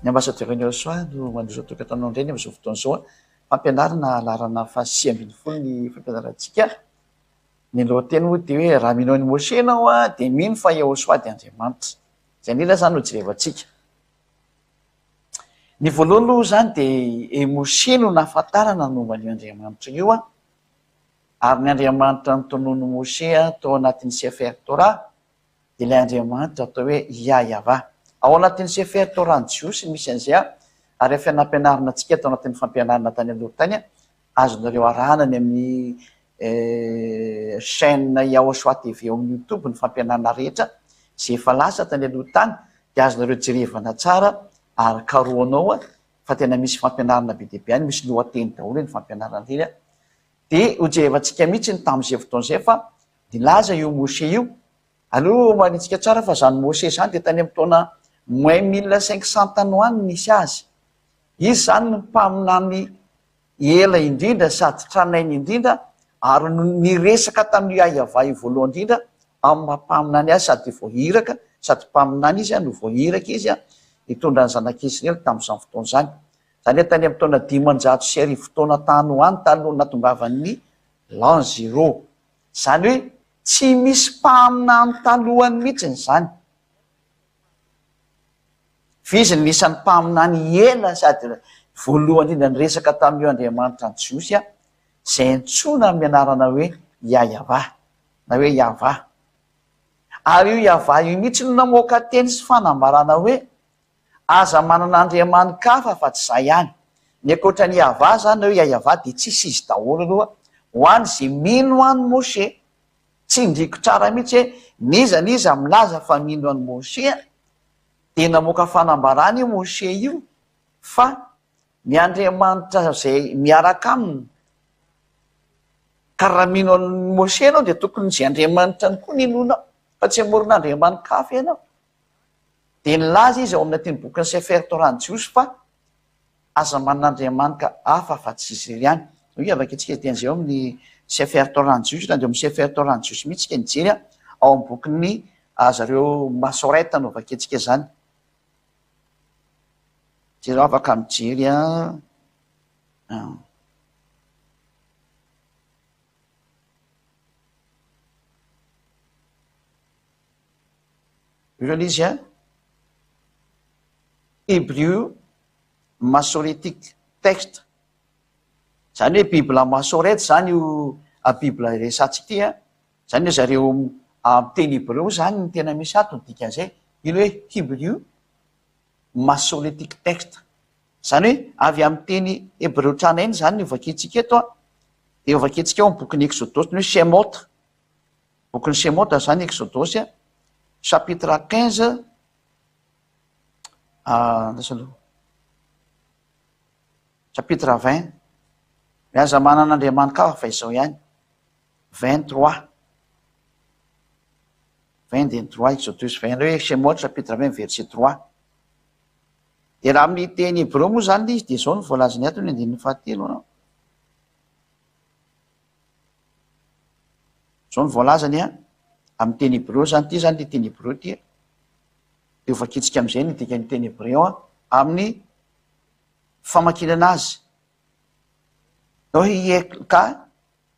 Ny ambassadeur-ny Joshua no mandroso tokantanao indray amin'izao fotoana izao fampianarana lalana fa 6 ny fampianarantsika. Ny lohateny moa dia hoe raha mino ny Moshe ianao dia mino fa Joshua dia Andriamanitra. Izay indrindra zany no jerevantsika. Ny voalohany aloha zany dia Moshe no nahafantarana momba ny Andriamanitra io ary ny Andriamanitra nitonono Moshe tao anatin'ny Sefer Torah dia ilay Andriamanitra atao hoe Yahweh. Ao anatin'ny Sefer Torah ny Jiosy misy an'izay ary efa nampianarina antsika tao anatin'ny fampianarana tany aloha tany azonareo arahana ny amin'ny chaîne Yahoshua TV eo amin'ny YouTube ny fampianarana rehetra izay efa lasa tany aloha tany dia azonareo jerevana tsara ary karoanao fa tena misy fampianarana be dia be any, misy lohateny daholo ny fampianarana ireny dia hojerevantsika mihitsy ny tamin'izay fotoan'izay fa nilaza io Moshe io. Aloha manintsika tsara fa zany Moshe zany dia tany amin'ny taona moins 1500 tanoany nisy azy. Izy zany ny mpaminany ela indrindra sady tranainy indrindra ary niresaka tamin'ny Yahweh voalohany indrindra amin'ny mampaminany azy sady voahiraka sady mpaminany izy no voahiraka izy hitondra ny zanak'Israely tamin'izany fotoana izany. Zany hoe tany amin'ny taona 500 taona tanoany taloha natongavan'ny l'an zéro. Zany hoe tsy misy mpaminany talohany mihitsy zany. Fizy ny isan'ny mpaminany ela sady voalohany indrindra niresaka tamin'io Andriamanitra ny Jiosy izay antsoina amin'ny anarana hoe Yahweh na hoe Yahweh. Ary io Yahweh io mihitsy no namoaka teny sy fanambarana hoe aza manana andriamanikafa fa tsy izay ihany. Ny ankoatran'ny Yahweh zany na hoe Yahweh dia tsisy izy daholo aloha ho any izay mino any Moshe. Tsy indriko tsara mihitsy hoe niza niza milaza fa mino any Moshe dia namoaka fanambarana io Moshe io fa ny Andriamanitra izay miaraka aminy. Ka raha mino any Moshe ianao dia tokony izay Andriamanitra ny koa ninonao fa tsy hamorona andriamanikafa ianao. Dia nilaza izy ao amin'ny teny boky ny Sefer Torah ny Jiosy fa aza manan'andriamanika hafa fa tsy izy ihany. Io avaka antsika dia an'izay ao amin'ny Sefer Torah ny Jiosy raha dia amin'ny Sefer Torah ny Jiosy mihitsy nijery ao amin'ny bokin'ny zareo masoreta no avaka antsika zany. Jereo afaka mijery io izy Hébreu Masoretic Texte. Zany hoe Bibla Masorety zany io Bibla resantsika ity zany hoe zareo amin'ny teny Hébreu zany ny tena misy ato ny dikan'izay. Ilo hoe Hébreu Masoretic Texte. Zany hoe avy amin'ny teny Hébreu tranainy zany no vakintsika eto dia vakintsika ao amin'ny bokin'ny Exodus ny hoe Shemot. Bokin'ny Shemot zany Exodus chapitre 15 chapitre 20 miaza manan'andriamanikafa fa izao ihany 23 Exodus 20 hoe Shemot chapitre 20 verset 3. Dia raha amin'ny teny Hébreu moa zany izy dia izao no voalazany ato ny 13 izao no voalazany amin'ny teny Hébreu zany ity zany teny Hébreu ity dia vakintsika amin'izay ny dikany teny Hébreu amin'ny famakinana azy. Nohieka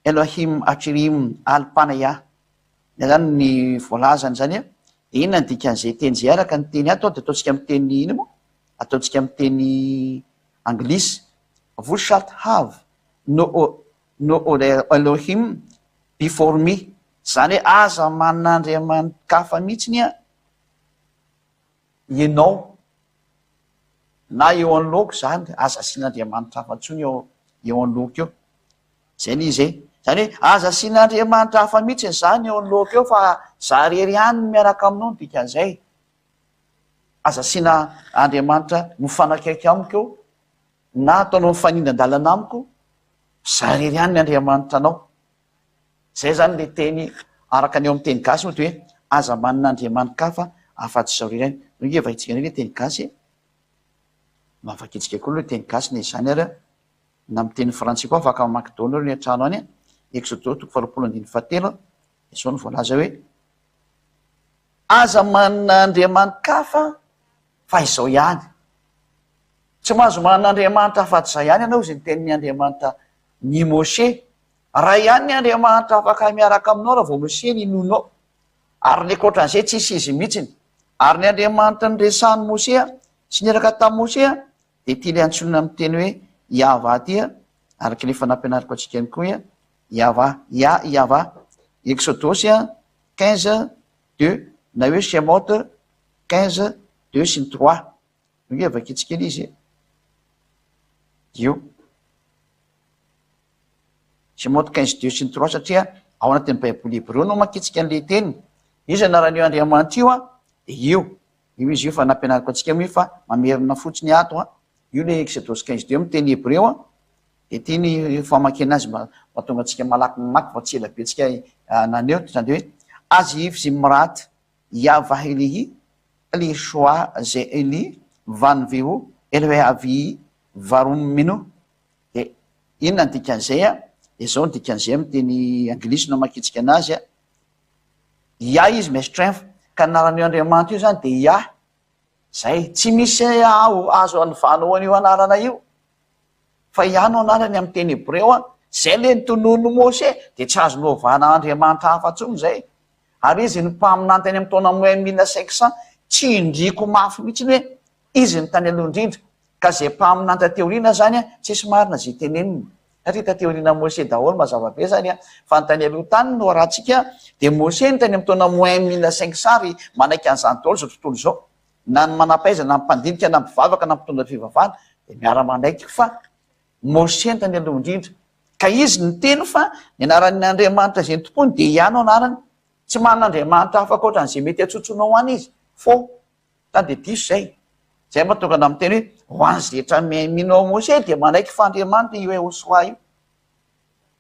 Elohim Achirim Alpanaya. Zany ny voalazany zany inona ny dikan'izay teny izay araka ny teny ato dia ataontsika amin'ny teny ino moa? Ataontsika amin'ny teny anglisy. Vous shalt have no Elohim before me. Zany hoe aza manan'andriamanikafa mihitsy ianao na eo anoloko zany aza asian'andriamanitra hafa ntsony eo anoloko eo. Zay ny izay. Zany hoe aza asian'andriamanitra hafa mihitsy zany eo anoloko eo fa za rery ihany miaraka aminao ny dikan'izay. Aza asiana Andriamanitra mifanakaiky amiko eo na ataonao mifanindran-dalana amiko za rery ihany ny Andriamanitra anao. Zay zany le teny araka ny eo amin'ny teny gasy moa dia hoe aza manan'andriamanikafa afa-tsy izao rery ihany. Noge vahintsika indray le teny gasy mavakintsika koa le teny gasy na izany ary na amin'ny teny frantsay koa afaka mamaky daholo ny an-trano any Exodus 20:17 izao no voalaza hoe aza manan'andriamanikafa fa izao ihany. tsy mahazo man'andriamanitra afa-tsy zay ihany ianao zay nytenin'ny andriamanitra ny Mose. Raha ihany ny andriamanitra afaka miaraka aminao raha vao Mose ny nonao. Ary ny ankoatran'izay tsisy izy mihitsiny. Ary ny andriamanitra nyresahany Mose sy niraka tamin'ny Mose dia tia le antsonina amin'ny teny hoe Yahva ty araka le fanampianariko antsika ihany koa Yahva, Yahva. Exodosy 15:2 na hoe Shemot 15:2 sy ny 3. Io avakitsika izy io Shemot 15:2 sy ny 3 satria ao anatin'ny baiboly hébreu no makitsika an'le teny. Izy anaran'io andriamanitra io dia io izy io fa nampianariko antsika mi fa mamerina fotsiny ato io le Exodosy 15:2 amin'ny teny hébreu dia tia ny famakena azy mahatonga antsika malaky mamaky fa tsy ela be antsika naneo zany hoe Azif Zimrat Yahva Elihi Elishua ze Eli van veo elwe avi varum mino. Dia inona ny dikan'izay dia zao ny dikan'izay amin'ny teny anglisy no makitsika anazy is my strength. Ka anaran'io andriamanitra io zany dia zay tsy misy azo anivanao an'io anarana io fa no anarany amin'ny teny hébreu zay le nitonono Mose dia tsy azo novana andriamanitra hafa ntsony zay. Ary izy ny mpaminantany amin'ny taona 1500 tsy indriko mafy mihitsy hoe izy ny tany aloha indrindra ka zay mpaminanta teoriana zany tsisy marina zay teneniny. Satria tateoriana Mose daholo mazava be zany fa ny tany aloha tany no rahantsika dia Mose ny tany amin'ny taona 1500 ry manaiky an'izany daholo zao tontolo zao. Na ny manam-paiza na mpandinika na mpivavaka na mpitondra fivavahana dia miara-manaiky fa Mose ny tany aloha indrindra. Ka izy ny teny fa ny anaran'ny andriamanitra zay ny tompony dia no anarany. Tsy man'andriamanitra hafa ankoatran'izay mety atsotsonao any izy fo tany dia diso zay. Zay mahatonga amin'ny teny hoe ho an'zy rehetra minao Mose dia manaiky fa andriamanitra io Hosoa io.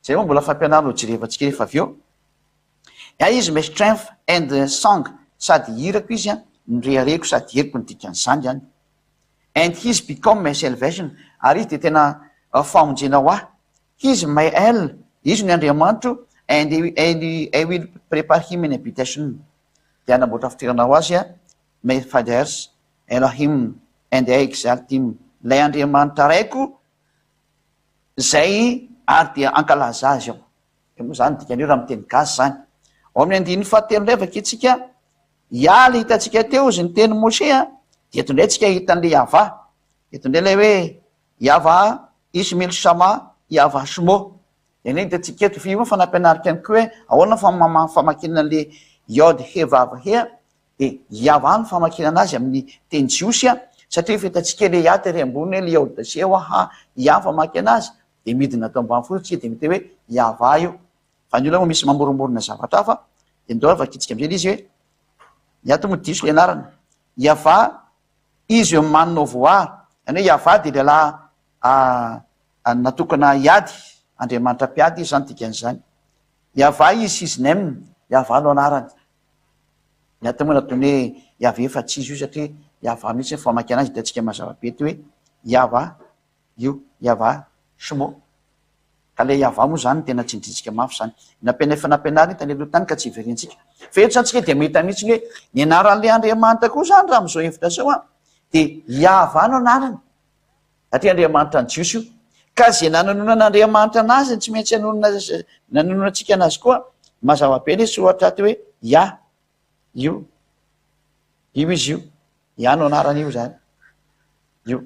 Zay moa mbola fampianarana ho jerevantsika rehefa avy eo. Is my strength and song sady hirako izy nirehireko sady heriko ny dikan'izany zany. And he's become my salvation. Ary izy dia tena famonjena ho ahy. He's my El, izy ny andriamanitro and I will prepare him an habitation. Dia anamboatra fitirana ho azy my fathers Elohim and I exalt him. Lay andriamanitra raiko zay ary dia ankalaza azy ao. Moa zany dikan'io raha miteny gasy zany. Ao amin'ny 9:7 levaka itsika le hitantsika teo izy ny teny Mose dia eto indray tsika hitan'le Yahva. Eto indray ilay hoe Yahva Ismail Sama Yahva Shmo. Dia ny hitantsika eto fi fa nampianarika ihany koa hoe ahoana famakina an'le Yod He Vav He dia Yahva no famakina anazy amin'ny teny jiosy satria fitantsika le atery ambony le Yod se Yahva famaky anazy dia midina atao ambany fotsika dia mety hoe Yahva io. Fa ny olona moa misy mamoromorona zavatra hafa dia ndao vakitsika amin'izay izy hoe ato moa diso le anarany Yahva izy eo manina voar. Any hoe Yahva dia lehilahy natokana hiady andriamanitra mpiady izy zany dikan'izany. Yahva izy his name Yahva no anarany. Ato moa nataony hoe Yahva efa tsy izy io satria Yahva mihitsy famakina azy hitantsika mazava be ty hoe Yahva io Yahva Shmo. Ka le Yahva moa zany tena tsindritsika mafy zany. Efa nampianarina tany aloha tany ka tsy iverintsika. Fa eto santsika dia mahita mihitsy hoe ny anaran'le andriamanitra koa zany raha amin'izao hevitra zao dia Yahva no anarany. Satria andriamanitra ny jiosy io. Ka zay nanononan'andriamanitra anazy tsy maintsy nanononantsika anazy koa mazava be le soratra aty hoe io izy io no anarany io zany io.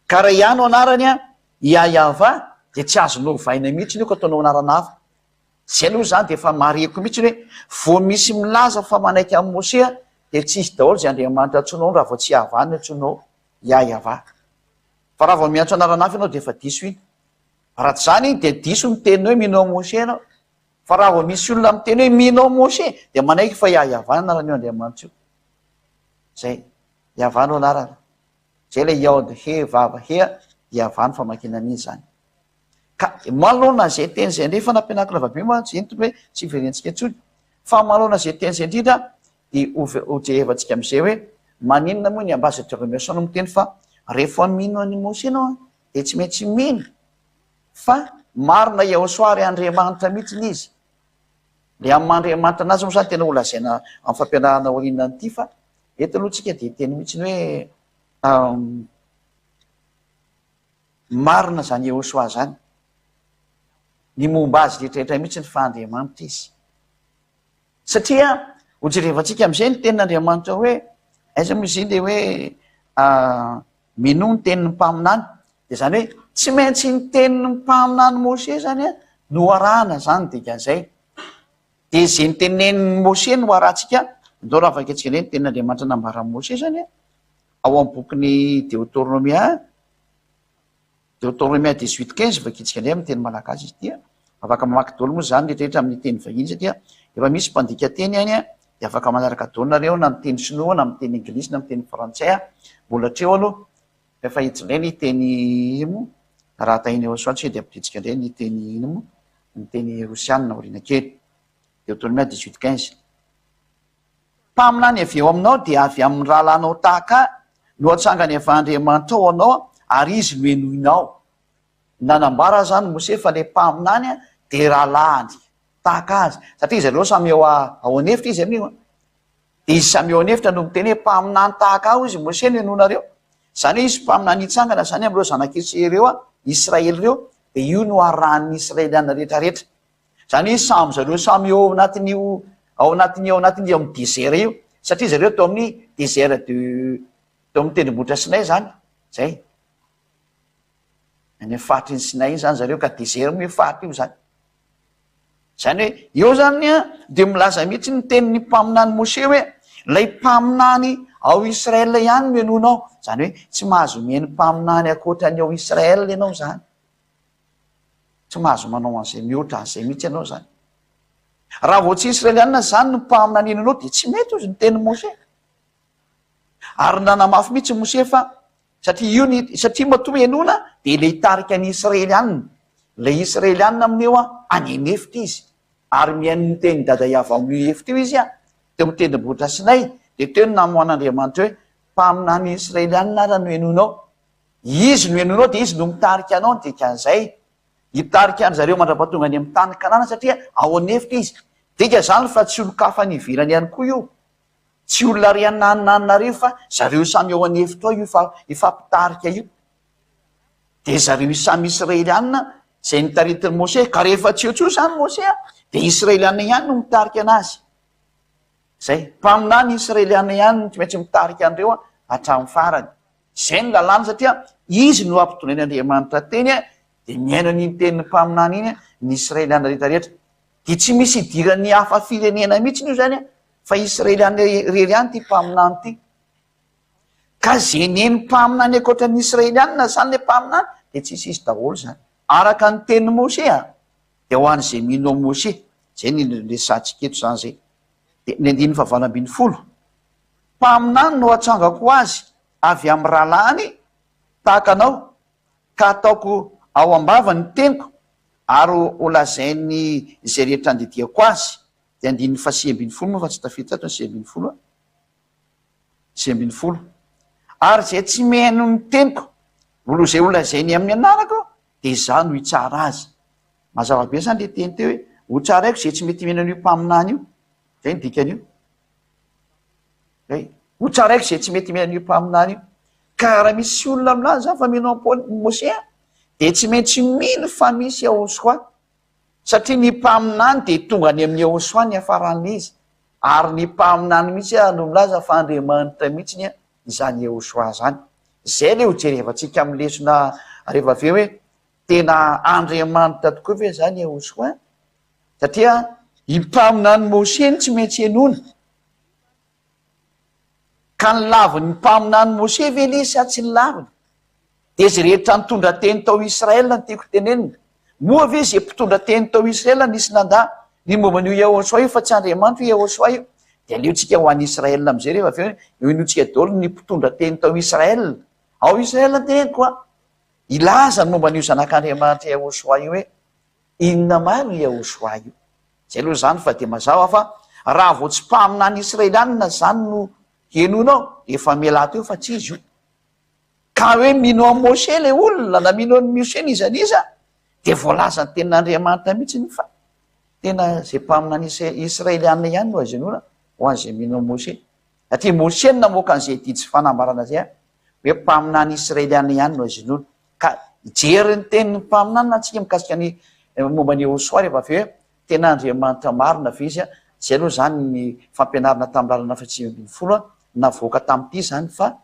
Ka raha no anarany Yahva dia tsy azo novaina mihitsy io ka ataonao anarana hafa. Zay aloha zany dia efa mareko mihitsy hoe vao misy milaza fa manaiky amin'ny Mose dia tsy isy daholo zay andriamanitra antsonao raha vao tsy Yahva no antsonao Yahva. Fa raha vao miantso anarana hafa ianao dia efa diso iny. Raha tsy zany dia diso miteny hoe minao Mose ianao. Fa raha vao misy olona miteny hoe minao Mose dia manaiky fa Yahva anaran'io andriamanitra io. Zay Yahva no anarana. Zay le Yod He Vav He Yahva no famakina an'izy zany. Ka malona zay teny zay nefa nampianariko lavabe moa tsy entony hoe tsy iverintsika intsony. Fa malona zay teny zay indrindra dia ho jerevantsika amin'izay hoe maninona moa ny ambassadeur Emerson no miteny fa rehefa mino an'i Mose ianao dia tsy maintsy mino fa marina Hosoa ry andriamanitra mihitsy izy. Le amin'ny andriamanitra anazy moa zany tena ho lazaina amin'ny fampianarana aoriana an'ity fa eto aloha tsika dia teny mihitsy hoe marina zany Yehosoa zany, ny momba azy rehetrarehetra mihitsy ny fahandriamanitra izy. Satria hojerevantsika am'izay ny tenin'Andriamanitra hoe aiza moa izy le hoe mino ny tenin'ny mpaminany, de zany hoe tsy maintsy ny tenin'ny mpaminany Mose zany a no arahana zany dikan'izay. De zay ny tenenin'ny Mose no arahantsika, ndao raha afaka antsika ny tenin'Andriamanitra nambaran'i Mose zany a ao amin'ny bokin'ny Deutéronomia 18:15 vakitsika indray amin'ny teny malagasy izy tia. Afaka mamaky daholo moa zany rehetrarehetra amin'ny teny vahiny satria efa misy mpandika teny any a, de afaka manaraka daholo nareo na amin'ny teny sinoa na amin'ny teny anglisy na amin'ny teny frantsay a, mbola treo aloha efa hitsy indray ny teny ino mo raha tahiny Yehosoa tsy de ampiditsika indray ny teny ino mo ny teny rosianina oriana kely. Deutéronomia 18:15. Mpaminany avy eo aminao de avy amin'ny rahalanao tahaka no atsangany avy Andriamanitra ao anao ary izy no enoinao. Nanambara zany Mose fa le mpaminany a de rahalahany tahaka azy, satria zareo samy eo ao anefitra izy amin'io, de izy samy eo anefitra no miteny hoe mpaminany tahaka ao izy Mose no enonareo. Zany hoe izy mpaminany hitsangana zany am'ireo zanak'Israely reo a, Israely reo, de io no arahan'ny Israeliana rehetrarehetra. Zany hoe samy zareo samy eo ao anatin'io amin'ny désert io, satria zareo tao amin'ny désert tao amin'ny tendrombohitra Sinay zany, zay. Any fatriny Sinay zany zareo ka désert moa fatra io zany. Zany hoe eo zany a de milaza mihitsy ny tenin'ny mpaminany Mose hoe lay mpaminany ao Israel ihany no enonao. Zany hoe tsy mahazo mihaino mpaminany akoatrany ao Israel ianao zany. Tsy mahazo manao an'izay mihoatra an'izay mihitsy ianao zany. Raha vao tsy Israeliana zany no mpaminany enonao de tsy mety ozy ny tenin'ny Mose. Ary nanamafy mihitsy Mose fa satria matoa enona de le hitarika ny Israeliana. Le Israeliana amin'eo a any anefitra izy. Ary mihaino ny teny dada Iava amin'ny efitra io izy a, teo amin'ny tendrombohitra Sinay, de teo ny namoan'Andriamanitra hoe mpaminany Israeliana raha no enonao. Izy no enonao de izy no mitarika anao dikan'izay. Hitarika any zareo mandrapatonga any amin'ny tany Kanana satria ao anefitra izy. Dika zany fa tsy olo-kafa ny ivirany ihany koa io. Tsy olona ry anananareo fa zareo samy ao anefitra ao io ifampitarika io. De zareo samy Israeliana zay nitaritin'ny Mose, ka rehefa tsy eo tso zany Mose a, de Israeliana ihany no mitarika anazy. Zay, mpaminany Israeliana ihany no tsy maintsy mitarika andreo hatramin'ny farany. Zay ny lalàna satria izy no ampitonen'Andriamanitra teny a, de miaina ny tenin'ny mpaminany iny ny Israeliana rehetrarehetra. De tsy misy idiran'ny hafa firenena mihitsy io zany a, fa Israeliana rery ihany ty mpaminany ty. Ka zay neny mpaminany akoatran'ny Israeliana zany le mpaminany de tsisy izy daholo zany. Araka ny tenin'ny Mose a, de ho an'izay mino amin'ny Mose. Zay ny resantsika eto zany zay. De ny 9:20. Mpaminany no atsangako azy avy amin'ny rahalahany tahaka anao, ka ataoko ao ambava ny teniko ary ho lazainy zay rehetra andidiako azy. De 9:20 moa fa tsy tafiditra ato ny 9:20. 9:20. Ary zay tsy mihaino ny teniko, zay ho lazainy amin'ny anarako, de za no hitsara azy. Mazava be zany le teny teo hoe ho tsaraiko zay tsy mety mihaino an'io mpaminany io. Zay ny dikan'io. Ho tsaraiko zay tsy mety mihaino an'io mpaminany io. Ka raha misy olona milaza fa mino Mose a, de tsy maintsy mino fa misy Yehosoa. Satria ny mpaminany de tonga any amin'ny Yehosoa ny hafaran'izy. Ary ny mpaminany mihitsy a no milaza fa Andriamanitra mihitsy izany Yehosoa zany. Zay le ho jerevantsika amin'ny lesona rehefa avy eo hoe tena Andriamanitra tokoa ve zany Yehosoa. Satria i mpaminany Mose ny tsy maintsy enona. Ka ny lavin'ny mpaminany Mose ve le sa tsy ny laviny? De zay rehetra nitondra teny tao Israel ny tiako tenenina. Moa ve zay mpitondra teny tao Israel nisy nandà ny momban'io Yehosoa io fa tsy Andriamanitra io Yehosoa io. De aleotsika ho an'ny Israel am'izay rehefa avy eo enotsika daholo ny mpitondra teny tao Israel. Ao Israel teny koa. Ilaza ny momban'io zanak'Andriamanitra Yehosoa io hoe inona maro Yehosoa io. Zay aloha zany fa de mazava fa raha vao tsy mpaminany Israeliana zany no henonao, de efa miala teo fa tsy izy io. Ka hoe mino amin'ny Mose le olona na mino amin'ny Mose nizaniza, de voalaza ny tenin'Andriamanitra mihitsy ny fa tena zay mpaminany Israeliana ihany no azy enona ho an'izay mino amin'ny Mose. Satria Mose no namoaka an'izay didy sy fanambarana zay a, hoe mpaminany Israeliana ihany no azy enona. Ka jery ny tenin'ny mpaminanina antsika mikasika ny momba ny Iosoa rehefa avy hoe tena Andriamanitra marina ve izy a. Zay aloha zany ny fampianarana tamin'ny lalana fahatsiambin'ny navoaka tamin'ity zany fa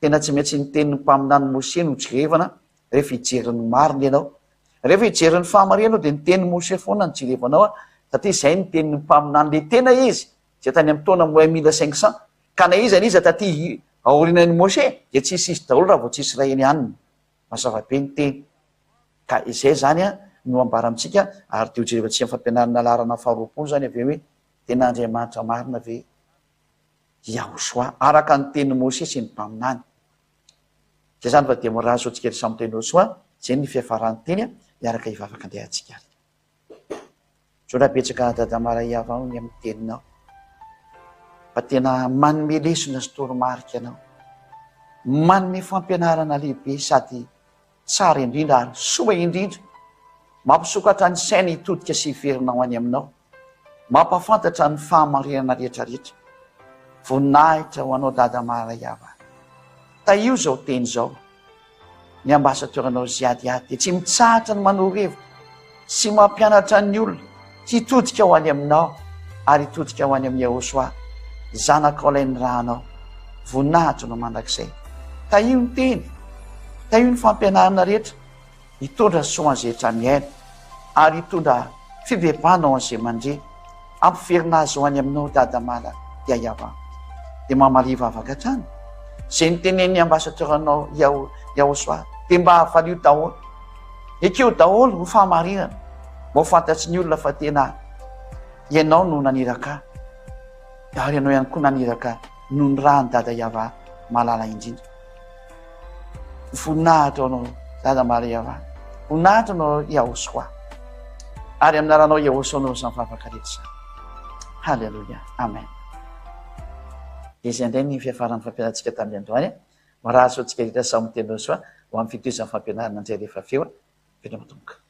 tena tsy maintsy ny tenin'ny mpaminany Mose no jerevana rehefa hijeryn'ny marina ianao. Rehefa hijeryn'ny fahamarinanao dia ny tenin'ny Mose foana no jerevanao satria izay ny tenin'ny mpaminany le tena izy zay tany amin'ny taona 1500 ka na izy aniza taty aorinan'ny Mose dia tsisy izy daholo raha vao tsy Israely ihany. Mazava be ny teny ka izay zany no ambara amintsika ary dio jerevantsika fampianarana larana faharoapolo zany avy hoe tena Andriamanitra marina ve Yahosoa araka ny tenin'ny Mose sy ny mpaminany. Zay zany fa dia morazy sotsika ry samy teny Yahosoa zay ny fiafarany teny miaraka hivavaka andehantsika. Zora betsaka dadamara iavao ny amin'ny teninao fa tena manome lesona sy toromarika anao, manome fampianarana lehibe sady tsara indrindra ary soa indrindra, mampisokatra ny saina hitodika sy hiverinao any aminao, mampafantatra ny fahamarinana rehetrarehetra. Voninahitra ho anao dadamara iava. Taio zao teny zao ny ambasadöranao ziadiady dia tsy mitsahatra ny manoro-hevitra sy mampianatra ny olona hitodika ho any aminao ary hitodika ho any amin'ny Yahosoa zanaka ilain'ny rahanao. Voninahitra no mandrakizay. Taio ny teny, taio ny fampianarana rehetra, hitondra soa an'izay miaina ary hitondra fibebana ao an'izay mandre, ampiverina azy ho any aminao dadamara dia iava dia mamaliva avaka hatrany. Zay ny tenen'ny ambasadöranao Yahosoa dia mba havalio daholo, ekeo daholo ho fahamarinana, mba ho fantatsy ny olona fa tena ianao no naniraka ary ianao ihany koa naniraka no ny raha ny dada iava malala indrindra. Voninahitra anao dadamara iava, voninahitra anao Yahosoa ary amin'ny aranao Yahosoa anao samy vavaka rehetra. Halleluja, amen. Izay indray ny fiafaran'ny fampianarantsika tamin'ny androany. Maraha sotsika rehetra samy teny Yahosoa ho amin'ny fitoizan'ny fampianarana indray rehefa feo. Feno matomboka.